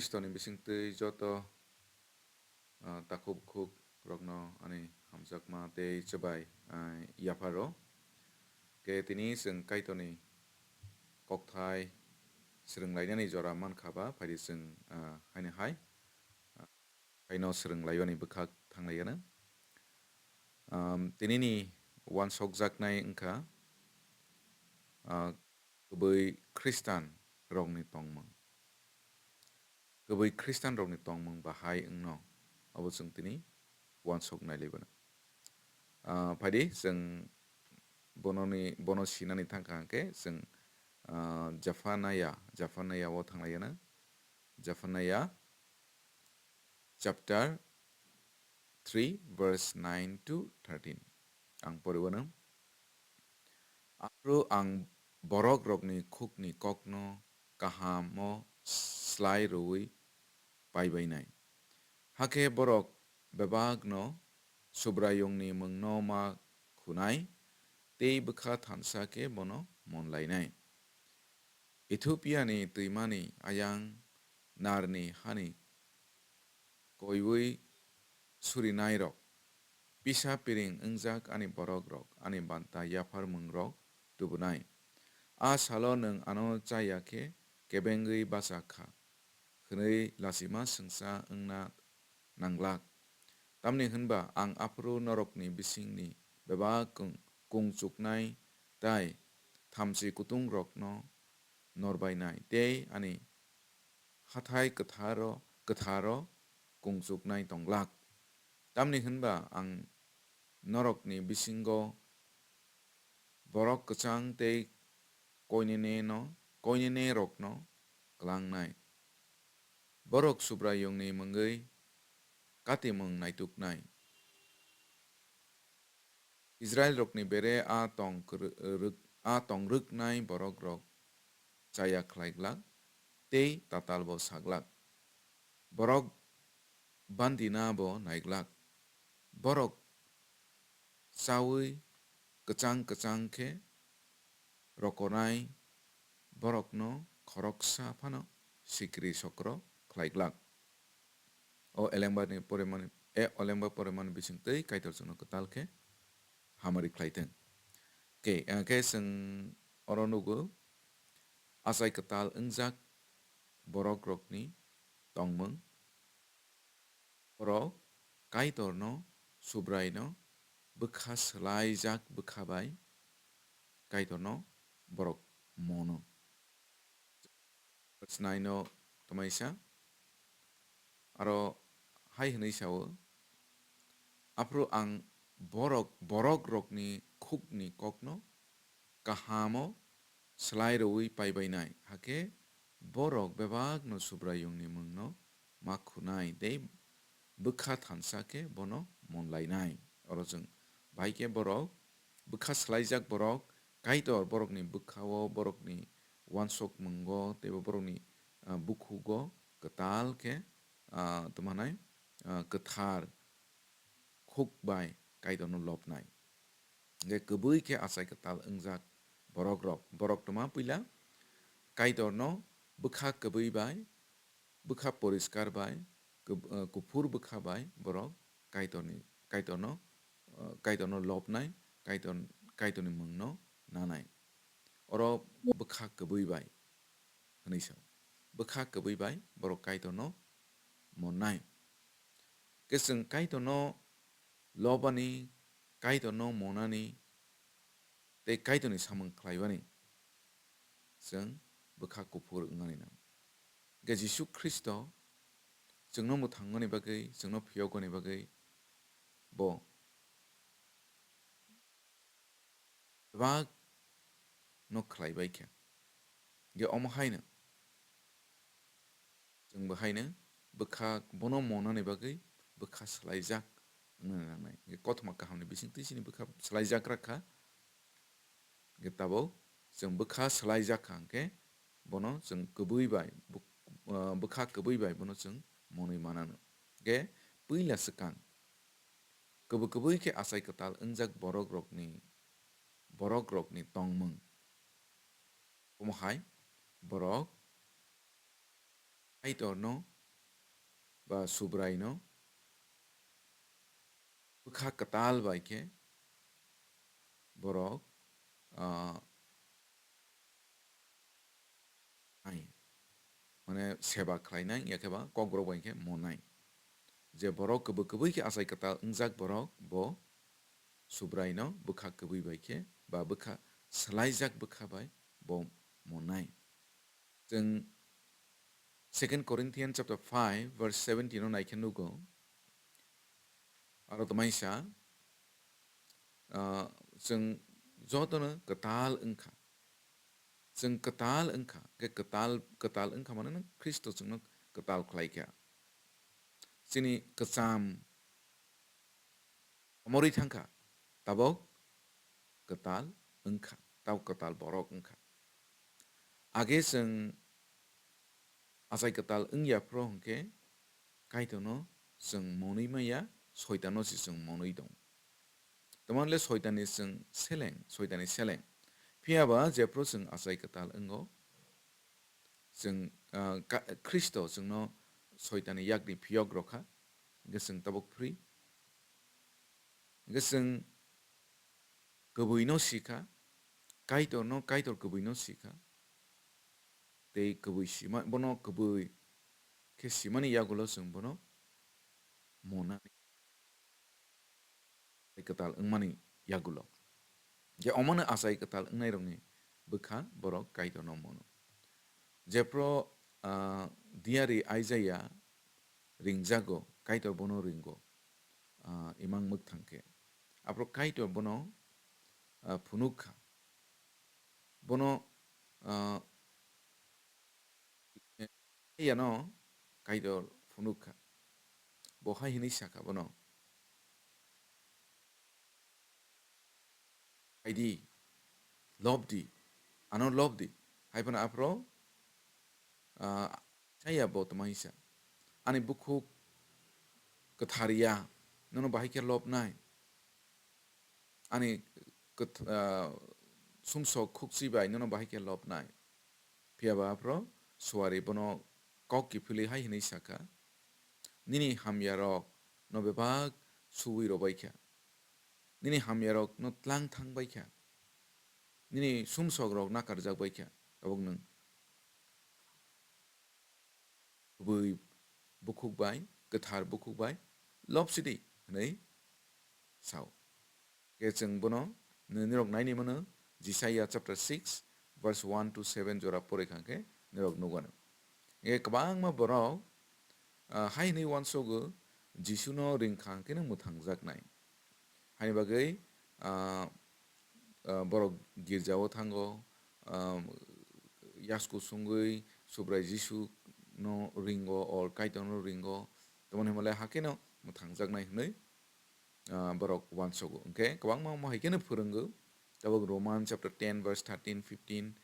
khristan ni bisingtui joto takub rokno ani hamjakma tei chabai yaparo ke tini sing kaitoni kokthai srunglainani jora mankaba phaidi sing haini hai haino srunglaiyani bwkhak thanglaiyana tinini wansokjaknai wngkha kwbwi khristan rokni tongmwng kwbwi khristan rokni tongmwng bahai wngno abo जों tini wansoknai laibano phaidi जों bono sinani thangkha hangke जों Jamatia o thanglaiyana Jamatia chapter 3 verse 9 to 13 ang poribano Apro ang borok rokni khukni kokno kahamo slai rui paibainai hake borok bebagno subrayongni mungno ma khunai tei bwkha thansa ke bono monlainai Ethiopia ni tuimani ayang narni hani Kwbwi surinai rok pisa piring ungjak ani borok rok ani banta yapar mungrok tubunai salo nung ano chaya ke kebengwi basa kha khwnui lasima sungsa ungna nanglak tamni hunba ang apro norokni bisingni beba kungchuknai tai thamsi kutung rokno norbainai tei ani hathai katharo kungchuknai tonglak tamni hunba ang norokni bisingo borok kwchang tei koinene rokno klangnai borok subrayongni mungwi katimung naituknai Israel rokni bere tongruknai borok rok chaya khlaiglak tei tatalbo saglak borok bandina bo naiglak borok chawi kwchang khe rokonai borokno khoroksa phano sikri sokro khlaiglak o olengba poreman bisingtui kaitor jono kwtal khe hamari khlaitong ke sing oro nugo asai kwtal ungjak borok rokni tongmung oro kaitorno subraino bwkha slaijak bwkha bai kaitorno borok mono naino tomaisa aro hai hnui sawo apro ang borok rokni khukni kokno kahamo slai roi paibainai hake borok bebagno subrayongni mungno makhunai tei bwkha thansa ke bono monlainai oro जों baike borok bwkha slaijak borok kaitor borokni bwkhao borokni wansok mungo tei borokni bukhugo kwtal khe tmanai kwthar khukbai kaitorno lopnai ge kwbwi khe asai kwtal ungjak borok toma puila kaitorno bwkha kwbwi bai bwkha poriskar bai kuphur bwkha bai borok kaitorno lopnai kaitorni mungno nanai oro bwkha kwbwi bai hnui sa bwkha kwbwi bai borok kaitorno monnai ke जों kaitorno lobani kaitorno monani tei kaitorni samung khlaibani जों bwkha kuphur wngnani nam ge Jisu Christo जोंनो muthangmani bagwi जोंनो phiyogani bagwi bo bak no khlaibai khe ge omo haino जोंबो हायनो bwkha bono monani bagwi bwkha slaijak wngnani nangnai ge kothoma kahamni bisingtwi sini bwkha slaijak rakha ge tabo जों bwkha slaijak hangke bono जों kwbwi bai bwkha kwbwi bai bono जों monwi manano ge puila swkang kwbwi khe asai kwtal ungjak borok rokni tongmung omo hai borok kaitorno ba subrai no bukha katal bai ke borok ai mane seba khlainai yakeba kok bai ke monai je borok kwbwi ke asai katal ungjak borok bo subrai no bukha kwbwi bai ke ba bukha slaijak bukha bai bo monai जों 2 Corinthians chapter 5 verse 17 no naikhe nugo aro tamaisa जों jotono katal engkha जों katal engkha ke katal engkha mane nang Kristo जोंनो katal khlaikha sini kesam amori thangkha tabo katal engkha tau katal borok engkha age जों asai katal engya pro hongke kaitono जों monui maya soitano si जों monui dong तमनले सयतानि जों सेलें सयतानि सेलें फियाबा जेप्रो जों आसाय कताल अंगो जों Christ जोंनो सयतानि यागनि फियग रखा गोसों तबक फ्रि गोसों गबैनो सिखा काइटर गबैनो सिखा ते गबै सिमा बनो गबै के सिमानि यागुलो जों बनो मना कताल अंगमानि यागुलो जे अमनो आसाय कताल अंगनाय रंनि बखा बरक काइटर न मनो जेप्रो दियारि आइजाया रिंजागो काइटर बनो रिंगो इमां मुक थांके apro kaito bono phunukha bono ya no kaito phunukha bohai hini saka bono kaidi lobdi ano lobdi hai pana apro saya bo tamaisa ani bukhu katharia nono bahai ke lob nai ani sumso khuksi bai nono bahai ke lob nai piaba apro suari bono kok ki phili hai hini saka nini hamyarok no bebag suwi robaikha nini hamyarok no tlang thang baikha nini sumsok rok nakarjak baikha tabuk nang bui bukuk bai kathar bukuk bai lobsidi nei sao ke chung bono nirok naini mono Jisaiah chapter 6 verse 1 to 7 jora pore khangke nirok nugan e kabang ma borok hai nei wan sogo jisuno ring khangke no mutangjak nai hai bagai borok girjao thango yasku sungui subrai jisu no ringo or kaito no ringo tomon himale hakeno mutangjak nai hnei borok wan sogo okay kabang ma haikeno phurungo tabok Roman chapter 10 verse 13 15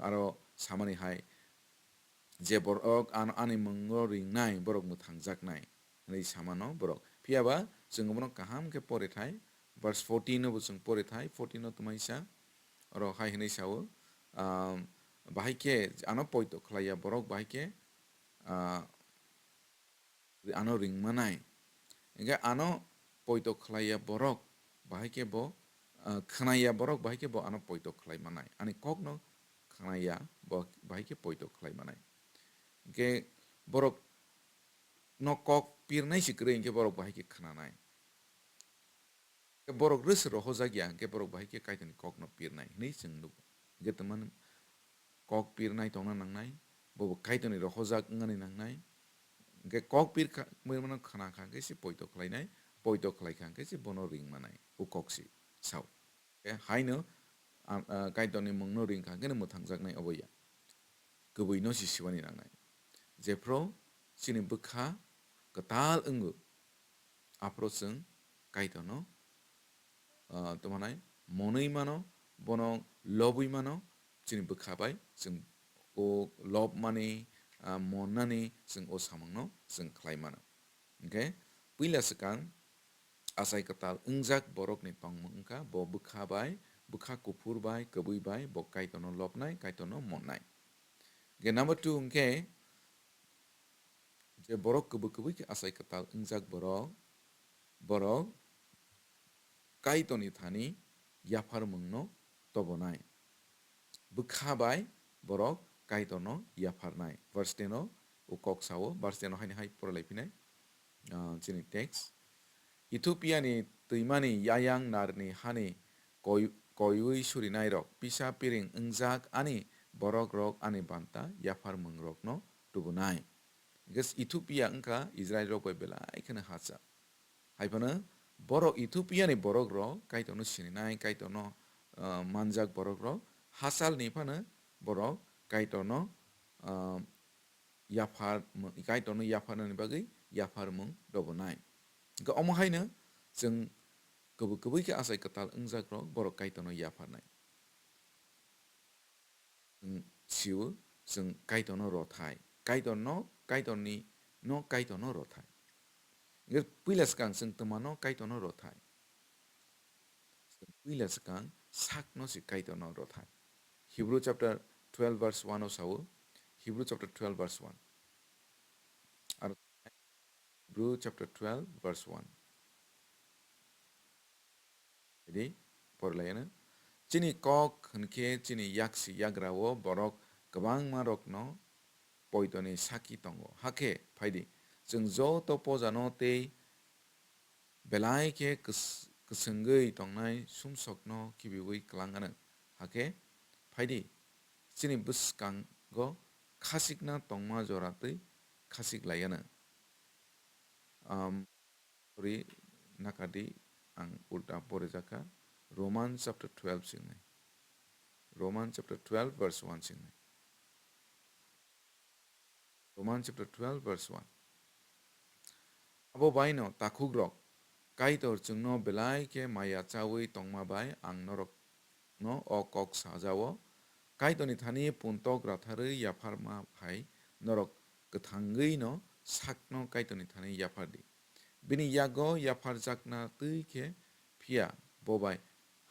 aro samani hai je borok ani mungo ring nai borok mutangjak nai nei samano borok piaba जों bono kaham ke pore thai verse 14 no bung pore thai 14 no tumaisa aro hai hinai sawo bahai ke ano poito khlaya borok bahai ke ano ring manai enga ano poito khlaya borok bahai ke bo khnaya borok bahai ke bo ano poito khlai manai ani kok no khnaya bo bahai ke poito khlai manai ke borok no kok pirnai sikre ke borok bahai ke khnanai ke borok rus ro hojagya ke borok bahai ke kaitani kok no pirnai nei chungdu ge taman kok pirnai tongna nangnai bo kaitani ro hojak ngani nangnai ge kok pir mano khana kha ke si poito khlainai poito khlai kha ke si bono ring manai u koksi sau ke haino kaitoni mungno ring kha ke no mutangjak nai oboya gubui no si siwani nangnai jepro sini bukha katal ungu apro chung kaitono tomanai monui mano bono lobui mano chini bukha bai chung o lob mani monani chung o samangno chung khlai mano okay puila sekang asai katal ungjak borok ni tongmung ka bo bukha bai bukha kupur bai kabui bai bo kaitono lobnai kaitono monnai ge number 2 unke जे borok kwbwi ke asai katal ungjak borok kaitoni thani yafarmungno tobonai bwkhabai borok kaitono yafarnai verse 10 o ukok sao verse 10 o haini hai poralaipinai chini text Ethiopia ni tuimani yayang narni hani koiwi surinai rok pisa piring ungjak ani borok rok ani banta yafarmung rok no tubunai ges Ethiopia engka Israel rok bai belai khana hacha haibana borok Ethiopia ni borok rok kaitono sininai kaitono manjak borok rok hasal ni phana borok kaitono kaitono yafarnani bagui yafarmung dobonai ga omohaino जों kwbwi ke asai katal ungjak rok borok kaitono yafarnai siu जों kaitono rothai kaitoni kaitono rothai Ngir puila skang जों tmano kaitono rothai puila skang sakno si kaitono rothai Hebrew chapter 12 verse 1 o sao Hebrew chapter 12 verse 1 ar Hebrew chapter 12 verse 1 jadi porlayana chini kok hunke chini yaksi yagrawo borok kwbang marok no poitoni saki tongo hake phaidi जों ज' to pojano tei belai ke kusungui tongnai sumsokno kibiwi klangano hake phaidi chini bwskango khasikna tongma joratui khasik layano ri nakadi ang ulta porejaka Romans chapter 12 singnai Romans chapter 12 verse 1 singnai Romans chapter 12 verse 1 abo baino takugrok kaitor chungno belai ke maya chawi tongma bai ang norok no okok sajawo kaitoni thani puntok ratharui yafarma hai norok kwthangui no sakno kaitoni thani yafardi bini yago yafarjakna tui ke phia bobai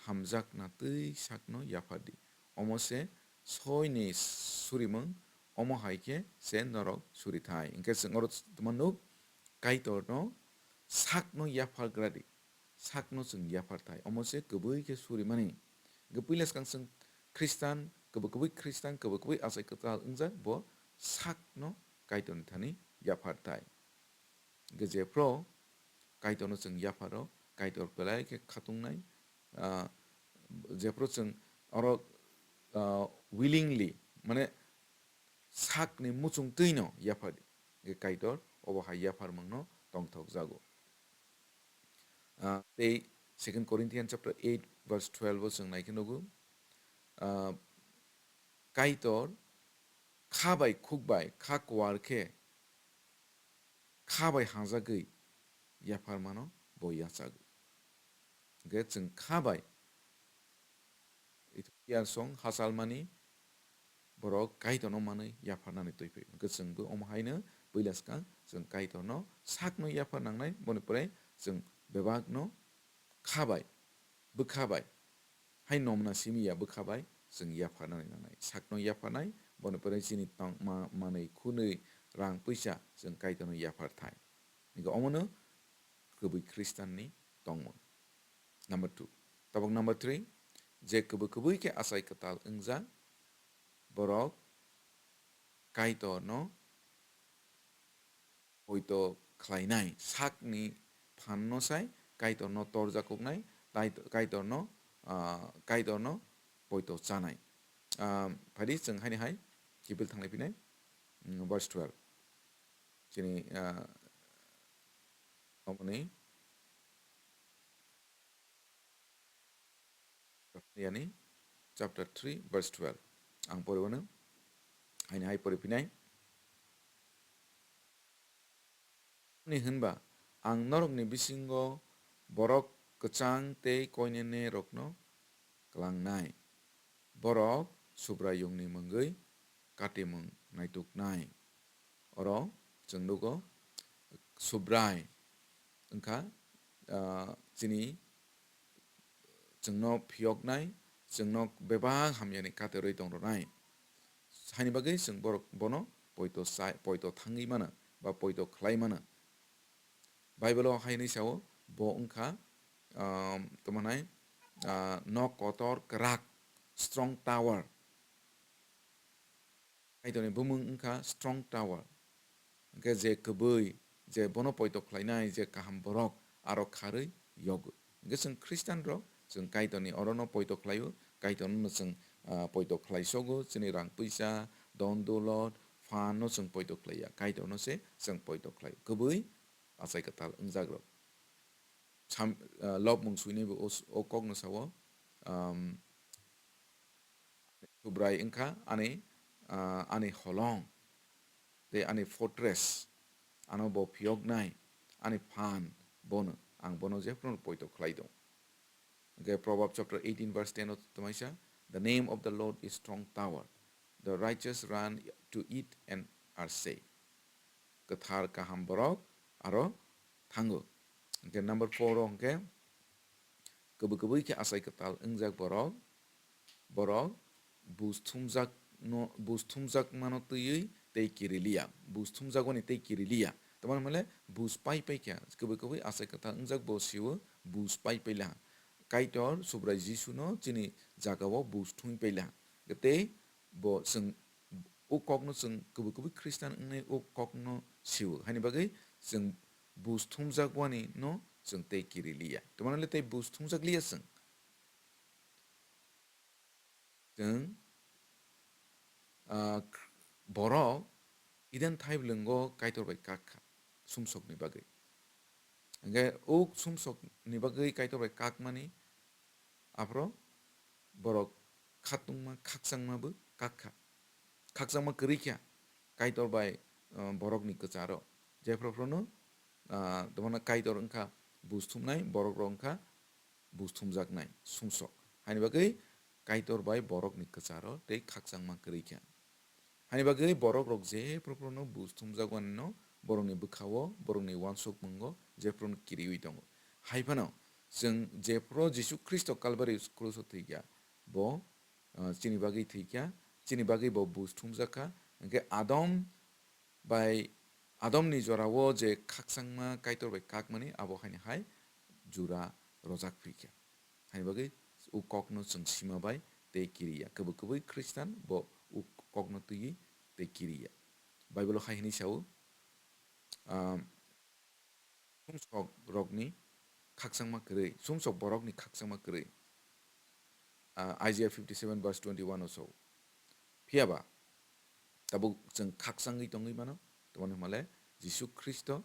hamjakna tui sakno yafardi omose soini surimung omo haike se norok surithai ingke singorot tmanuk kaitor no sakno yafargradi sakno sing yafarthai omose kwbwi ke surimani gpuilas kang sing khristan kwbwi asai katal ungjak bo sakno kaiton thani yafarthai gejepro kaitono sing yafaro kaitor belai ke khatungnai jepro sing oro willingly mane sakni muchung tuino yafadi ge kaitor obo hai yafarmungno tongthok jago tei 2 Corinthians chapter 8 verse 12 o जों naikhe nugo kaitor khabai khukbai khakwarkhe khabai hajagui yafarmano bo yachago ge जों khabai Ethiopia song hasalmani borok kaitono manui yafarnani toipai ge जोंबो omhaino builaskang जों kaitono sakno yafarnangnai bonipore जों bebagno khabai bwkhabai hai nomna simiya bwkhabai जों yafarnani nangnai sakno yafarnai bonipore chini tong manui khunui rang puisa जों kaitono yafarthai niga omono kwbwi khristan ni tongmung number 2 tabok number 3 je kwbwi ke asai katal ungjak borok kaitor no hoito khlainai sakni phanno sai kaitor no torjakoknai kaitor no poito chanai phari जों haini hai kibil thanglai pinai verse 12 chini omoni yani chapter 3 verse 12 ang poribano haini hai poripinai ni hunba ang norok ni bisingo borok kwchang tei koinene rokno klangnai borok subrayungni mungui katimung naituknai oro जों nugo subrai engka chini जोंनो phiyoknai जोंनो bebang hamyani kateroi tongronai haini bagui जों borok bono poito thangui mano बा पयद' खालायमानो बाइबेलाव हायनि सायाव bo ungkha temanai no kotor kerak strong tower kaitoni bumung ungkha strong tower ke je kwbwi je bono poito khlainai je kaham borok aro kharui yogu ke जों khristan rok जों kaitoni orono poito khlaio kaitoni no जों poito khlaisogo chini rang puisa don dulot fan no जों poito khlaia kaitono se जों poito khlaio kwbwi asai katal ungjagro lob mung suinebo o kogno sawo Kwbwi ungkha ani holong de ani fortress ano bo phiognai ani phan bono ang bono jefron poito khlaido okay Proverbs chapter 18 verse 10 of tamaisa the name of the Lord is strong tower the righteous run to it and are safe kathar kaham borok aro thango okay number 4 okay kwbwi ke asai katal ungjak borok busthumjak no busthumjak mano tui tei kirilia busthumjagoni tei kirilia tomar male bus pai kya kwbwi asai katal ungjak bo siwo bus pai la kaitor subrai jisu no chini jagao busthum paila gete bo sung ukok no sung kwbwi khristan ungnai ukok no siwo hani bagai sung busthumjagwani no sung tei kirilia tomar male tei busthumjak liya sung जों borok iden thaiblengo kaitorbai kakha sumsok ni bagai angge uk sumsok ni bagai kaitorbai kakmani apro borok khatungma khaksangma bu kakha khaksangma krikya kaitorbai borok ni kcharo jefrofrono tomana kaitor ungkha busthumnai borok rok ungkha busthumjaknai sumsok hani bagai kaitor bai borok ni kcharo tei khaksangma krikya hani bagai borok rok je proprono busthumjagwan no borok ni bwkhao borok ni wansuk mungo je prono kiriwi tongo haifano जों jepro jisu christo calvary cross thikya bo chini bagai thikya chini bagai bo busthumjaka angke adam ni jorao je khaksangma kaitor bai kakmani abo haini hai jura rojak phikya hani bagai ukok no जों sima bai tei kiriya kwbwi khristan bo ukok no tui tei kiriya bible haini sawo sumsok rokni khaksangma kwrwi sumsok borokni khaksangma kwrwi Isaiah 57 verse 21 also phiaba tabuk जों khaksangui tongui mano tomon male jisu christo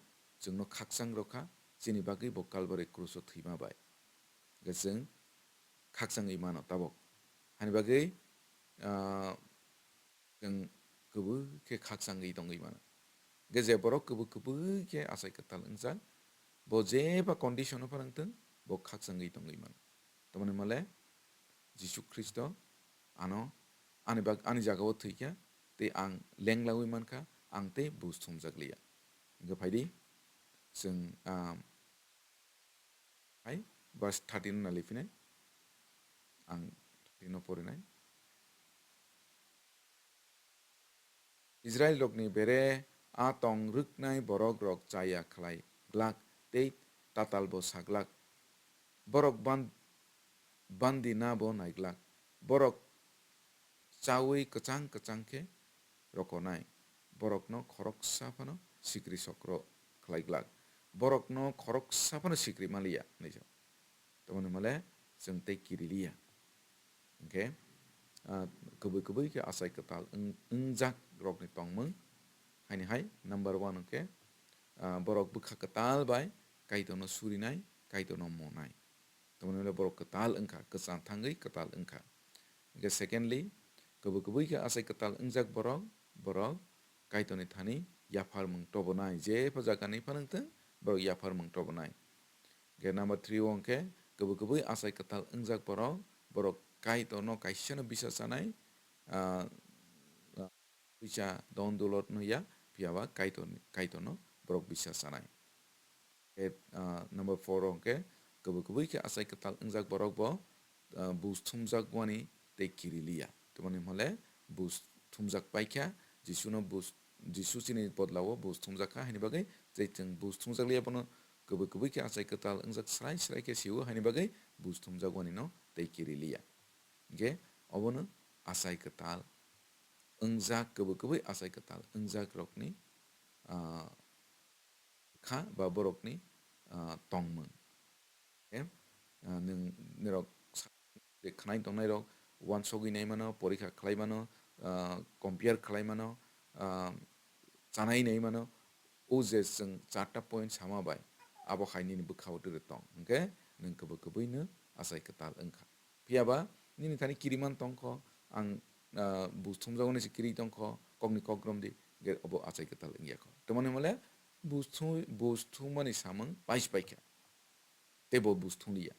जोंनो khaksang rokha chini bagui bo calvary cross o thima bai जों khaksangui mano tabuk hani bagui जों kwbwi ke khaksangui tongui mano je borok kwbwi ke asai katal ungjak bo jeba condition phanangtong bo khaksangui tongui mano tomoni male jisu christo ani jagao thikya tei ang lenglawi mankha ang tei busthumjakliya ingka phaidi जों hai verse 13 na lifinai ang 13 no porinai Israel rokni bere tong ruknai borok rok chaya khlai glak tei tatal bo saglak borok bandi na bo naiglak borok chawi kachang khe rokonai borok no khoroksa phano sikri sokro khlaiglak borok no khoroksa phano sikri malia nijo tomoni male जों tei kiriliya okay kwbwi ke asai katal ungjak rokni tongmung haini hai number 1 okay borok bwkha katal bai kaitono surinai kaitono monai tomoni male borok katal ungkha kwchang thangui katal ungkha okay secondly kwbwi ke asai katal ungjak borok kaitoni thani yafar mung tobonai je phajagani phanangtong borok yafar mung tobonai okay number 3 onke kwbwi asai katal ungjak borok kaitono kaisa no bisas janai puisa don dulot no ya phiaba kaitono borok bisas janai number 4 onke kwbwi ke asai katal ungjak borok bo busthumjakwani tei kiriliya tomoni male busthumjak paikha jisuno Jisu chini bodlawo busthumjaka haini bagai jaitung busthumjakliya bono kwbwi khe achai kwtal ungjak srai khe siwo haini bagai busthumjagoni no tei kiriliya ge obono achai kwtal ungjak kwbwi achai kwtal ungjak rokni kha ba borokni tongmwng nirok khnai tongnai rok uansogui naimano porikha khlaimano compare khlaimano chanai naimano o je jeng 4ta point samabai abo haini ni bwkhao tong hingkhe nung kwbwi no achai kwtal wngkha phiaba nini thani kiriman tongkho ang busthumjagoni se kiri tongkho kokni kokrom di ge obo achai kwtal wngya kho tomoni himale busthumani samung paikha tebo busthumliya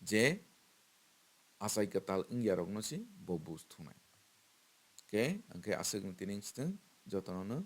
je achai kwtal wngya rok no si bo busthumnai hingkhe aswk ni tini chwng jotono no